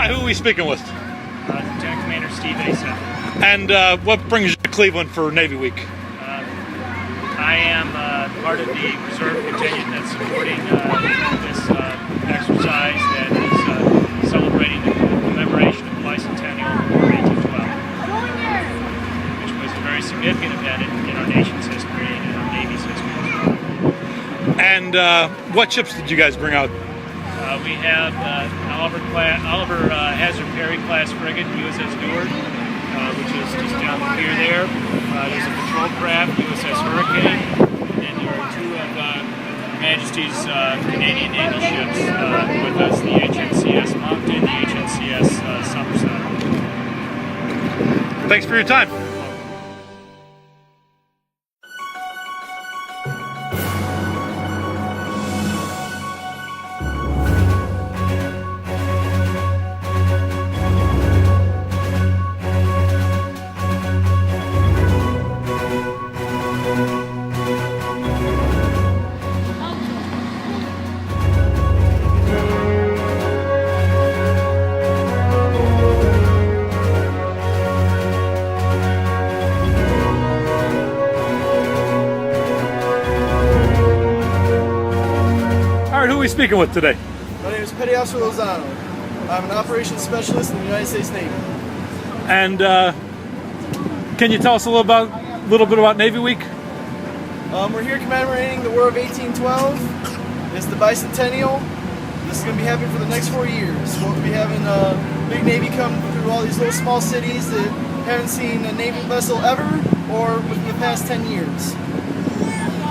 Hi, who are we speaking with? Lieutenant Commander Steve Asa. And what brings you to Cleveland for Navy Week? I am part of the reserve contingent that's supporting this exercise that is celebrating the commemoration of the bicentennial of War 1812, which was a very significant event in our nation's history and in our Navy's history as well. And what ships did you guys bring out? We have Oliver Hazard Perry class frigate, USS Newark, which is just down the pier there. There's a patrol craft, USS Hurricane, and then there are two of Her Majesty's Canadian Naval ships with us, the HNCS Moncton and the HNCS Somerset. Thanks for your time. Who are we speaking with today? My name is Petty Officer Lozano. I'm an operations specialist in the United States Navy. And can you tell us a little bit about Navy Week? We're here commemorating the War of 1812. It's the bicentennial. This is going to be happening for the next 4 years. We'll be having a big Navy come through all these little small cities that haven't seen a Navy vessel ever or within the past 10 years.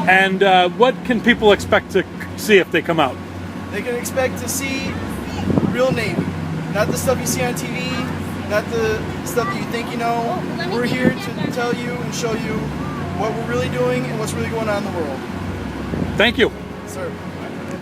And what can people expect to see if they come out? They can expect to see real Navy. Not the stuff you see on TV, not the stuff that you think you know. We're here to tell you and show you what we're really doing and what's really going on in the world. Thank you. Sir.